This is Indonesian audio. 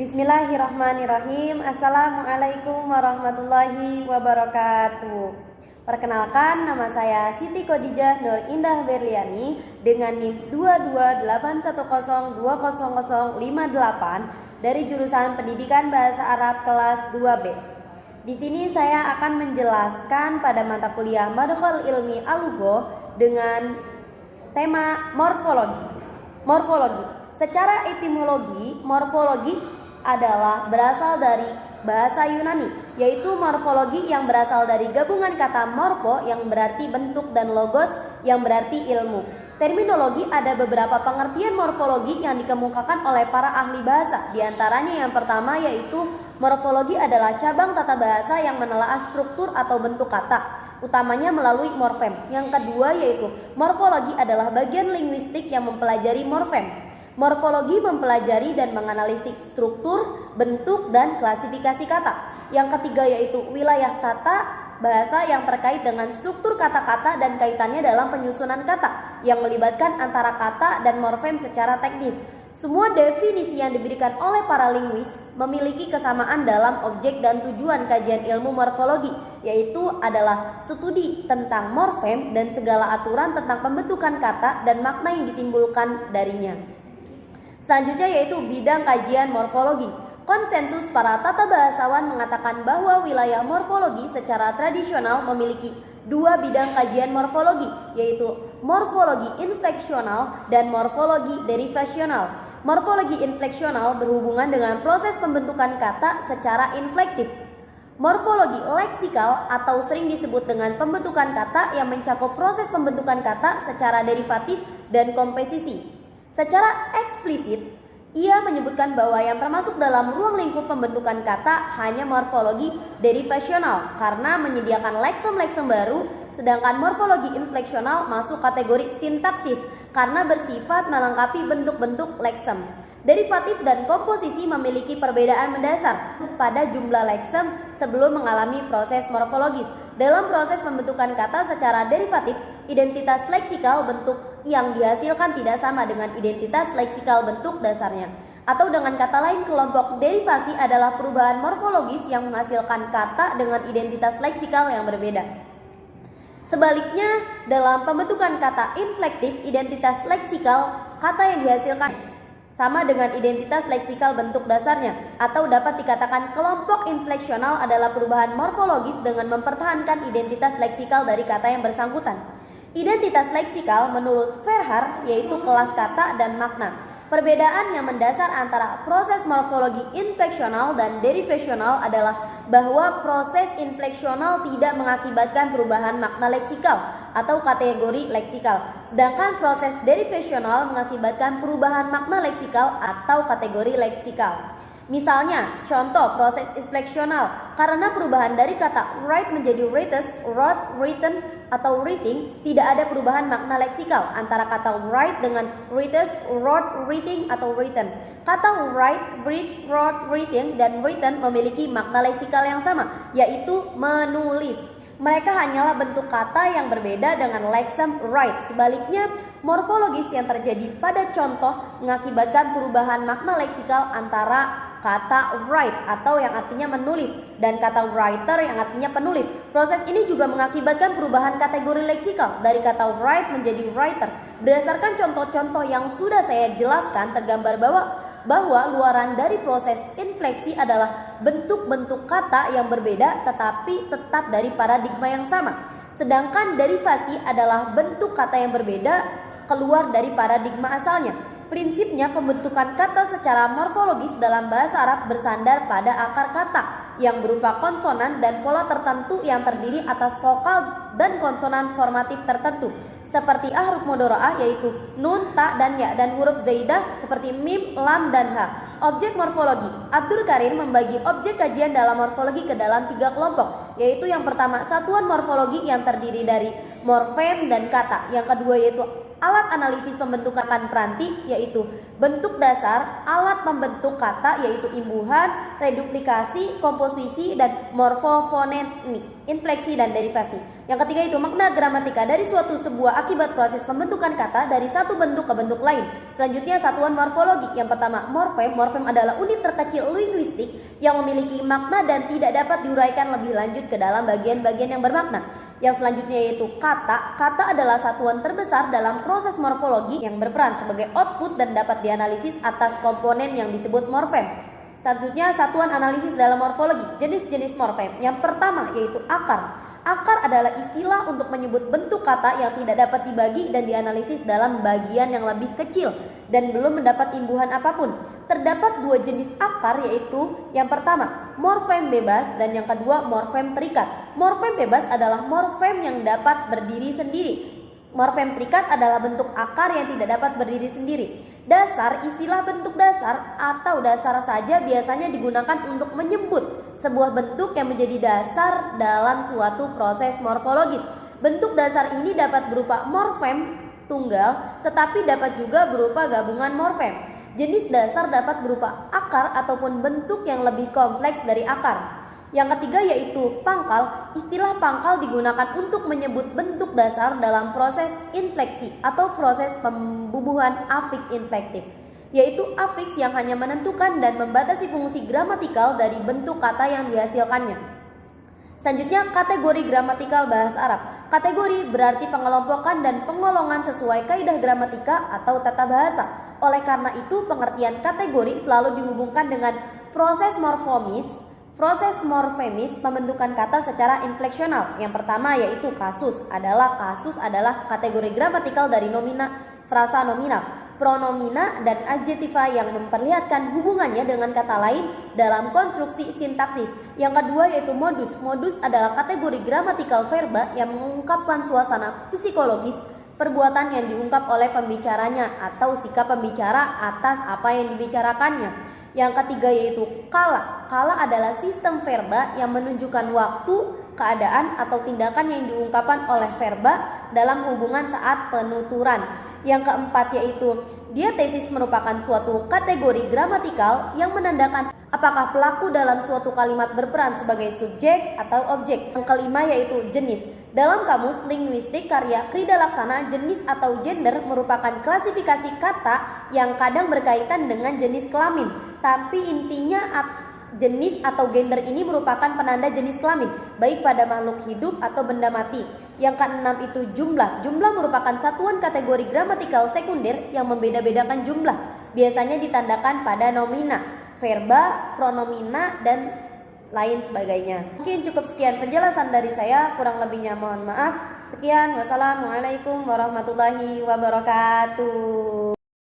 Bismillahirrahmanirrahim. Assalamualaikum warahmatullahi wabarakatuh. Perkenalkan, nama saya Siti Khadijah Nur Indah Berliani dengan NIM 22810200058 dari jurusan Pendidikan Bahasa Arab kelas 2B. Di sini saya akan menjelaskan pada mata kuliah Madkhal Ilmi Al-Lugha dengan tema morfologi. Secara etimologi, morfologi adalah berasal dari bahasa Yunani, yaitu morfologi yang berasal dari gabungan kata morfo yang berarti bentuk dan logos yang berarti ilmu. Terminologi ada beberapa pengertian morfologi yang dikemukakan oleh para ahli bahasa. Di antaranya yang pertama yaitu morfologi adalah cabang tata bahasa yang menelaah struktur atau bentuk kata, utamanya melalui morfem. Yang kedua yaitu morfologi adalah bagian linguistik yang mempelajari morfem. Morfologi mempelajari dan menganalisis struktur, bentuk, dan klasifikasi kata. Yang ketiga yaitu wilayah tata bahasa yang terkait dengan struktur kata-kata dan kaitannya dalam penyusunan kata yang melibatkan antara kata dan morfem secara teknis. Semua definisi yang diberikan oleh para linguis memiliki kesamaan dalam objek dan tujuan kajian ilmu morfologi, yaitu adalah studi tentang morfem dan segala aturan tentang pembentukan kata dan makna yang ditimbulkan darinya. Selanjutnya yaitu bidang kajian morfologi. Konsensus para tata bahasawan mengatakan bahwa wilayah morfologi secara tradisional memiliki dua bidang kajian morfologi, yaitu morfologi infleksional dan morfologi derivasional. Morfologi infleksional berhubungan dengan proses pembentukan kata secara inflektif. Morfologi leksikal atau sering disebut dengan pembentukan kata yang mencakup proses pembentukan kata secara derivatif dan komposisi. Secara eksplisit, ia menyebutkan bahwa yang termasuk dalam ruang lingkup pembentukan kata hanya morfologi derivasional karena menyediakan leksem-leksem baru, sedangkan morfologi infleksional masuk kategori sintaksis karena bersifat melengkapi bentuk-bentuk leksem. Derivatif dan komposisi memiliki perbedaan mendasar pada jumlah leksem sebelum mengalami proses morfologis. Dalam proses pembentukan kata secara derivatif, identitas leksikal bentuk yang dihasilkan tidak sama dengan identitas leksikal bentuk dasarnya. Atau dengan kata lain, kelompok derivasi adalah perubahan morfologis yang menghasilkan kata dengan identitas leksikal yang berbeda. Sebaliknya, dalam pembentukan kata inflektif, identitas leksikal kata yang dihasilkan sama dengan identitas leksikal bentuk dasarnya, atau dapat dikatakan kelompok infleksional adalah perubahan morfologis dengan mempertahankan identitas leksikal dari kata yang bersangkutan. Identitas leksikal menurut Verhaar yaitu kelas kata dan makna. Perbedaan yang mendasar antara proses morfologi infleksional dan derivasional adalah bahwa proses infleksional tidak mengakibatkan perubahan makna leksikal atau kategori leksikal, sedangkan proses derivasional mengakibatkan perubahan makna leksikal atau kategori leksikal. Misalnya, contoh proses infleksional karena perubahan dari kata write menjadi writes, wrote, written, atau writing, tidak ada perubahan makna leksikal antara kata write dengan writes, wrote, writing, atau written. Kata write, read, wrote, writing, dan written memiliki makna leksikal yang sama, yaitu menulis. Mereka hanyalah bentuk kata yang berbeda dengan leksem write. Sebaliknya, morfologis yang terjadi pada contoh mengakibatkan perubahan makna leksikal antara kata write atau yang artinya menulis dan kata writer yang artinya penulis. Proses ini juga mengakibatkan perubahan kategori leksikal dari kata write menjadi writer. Berdasarkan contoh-contoh yang sudah saya jelaskan, tergambar bahwa luaran dari proses infleksi adalah bentuk-bentuk kata yang berbeda tetapi tetap dari paradigma yang sama. Sedangkan derivasi adalah bentuk kata yang berbeda keluar dari paradigma asalnya. Prinsipnya pembentukan kata secara morfologis dalam bahasa Arab bersandar pada akar kata yang berupa konsonan dan pola tertentu yang terdiri atas vokal dan konsonan formatif tertentu seperti huruf mudharaah yaitu nun, ta, dan ya, dan huruf zaidah seperti mim, lam, dan ha. Objek morfologi. Abdul Karim membagi objek kajian dalam morfologi ke dalam 3 kelompok, yaitu yang pertama satuan morfologi yang terdiri dari morfem dan kata, yang kedua yaitu alat analisis pembentukan peranti yaitu bentuk dasar, alat pembentuk kata yaitu imbuhan, reduplikasi, komposisi, dan morfofonemik, infleksi dan derivasi. Yang ketiga itu makna gramatika dari suatu sebuah akibat proses pembentukan kata dari satu bentuk ke bentuk lain. Selanjutnya satuan morfologi. Yang pertama morfem. Morfem adalah unit terkecil linguistik yang memiliki makna dan tidak dapat diuraikan lebih lanjut ke dalam bagian-bagian yang bermakna. Yang selanjutnya yaitu kata. Kata adalah satuan terbesar dalam proses morfologi yang berperan sebagai output dan dapat dianalisis atas komponen yang disebut morfem. Selanjutnya satuan analisis dalam morfologi, jenis-jenis morfem. Yang pertama yaitu akar. Akar adalah istilah untuk menyebut bentuk kata yang tidak dapat dibagi dan dianalisis dalam bagian yang lebih kecil dan belum mendapat imbuhan apapun. Terdapat dua jenis akar yaitu yang pertama morfem bebas dan yang kedua morfem terikat. Morfem bebas adalah morfem yang dapat berdiri sendiri. Morfem terikat adalah bentuk akar yang tidak dapat berdiri sendiri. Dasar, istilah bentuk dasar atau dasar saja biasanya digunakan untuk menyebut sebuah bentuk yang menjadi dasar dalam suatu proses morfologis. Bentuk dasar ini dapat berupa morfem tunggal tetapi dapat juga berupa gabungan morfem. Jenis dasar dapat berupa akar ataupun bentuk yang lebih kompleks dari akar. Yang ketiga yaitu pangkal. Istilah pangkal digunakan untuk menyebut bentuk dasar dalam proses infleksi atau proses pembubuhan afiks inflektif, yaitu afiks yang hanya menentukan dan membatasi fungsi gramatikal dari bentuk kata yang dihasilkannya. Selanjutnya kategori gramatikal bahasa Arab. Kategori berarti pengelompokan dan pengolongan sesuai kaidah gramatika atau tata bahasa. Oleh karena itu pengertian kategori selalu dihubungkan dengan proses morfemis pembentukan kata secara infleksional. Yang pertama yaitu kasus adalah kategori gramatikal dari nomina, frasa nominal, pronomina dan adjektiva yang memperlihatkan hubungannya dengan kata lain dalam konstruksi sintaksis. Yang kedua yaitu modus. Modus adalah kategori gramatikal verba yang mengungkapkan suasana psikologis perbuatan yang diungkap oleh pembicaranya atau sikap pembicara atas apa yang dibicarakannya. Yang ketiga yaitu kala. Kala adalah sistem verba yang menunjukkan waktu, keadaan atau tindakan yang diungkapkan oleh verba dalam hubungan saat penuturan. Yang keempat yaitu diatesis merupakan suatu kategori gramatikal yang menandakan apakah pelaku dalam suatu kalimat berperan sebagai subjek atau objek. Yang kelima yaitu jenis. Dalam kamus linguistik karya Krida Laksana, jenis atau gender merupakan klasifikasi kata yang kadang berkaitan dengan jenis kelamin. Tapi intinya jenis atau gender ini merupakan penanda jenis kelamin, baik pada makhluk hidup atau benda mati. Yang keenam itu jumlah. Jumlah merupakan satuan kategori gramatikal sekunder yang membeda-bedakan jumlah. Biasanya ditandakan pada nomina, verba, pronomina, dan lain sebagainya. Mungkin cukup sekian penjelasan dari saya, kurang lebihnya mohon maaf. Sekian, wassalamualaikum warahmatullahi wabarakatuh.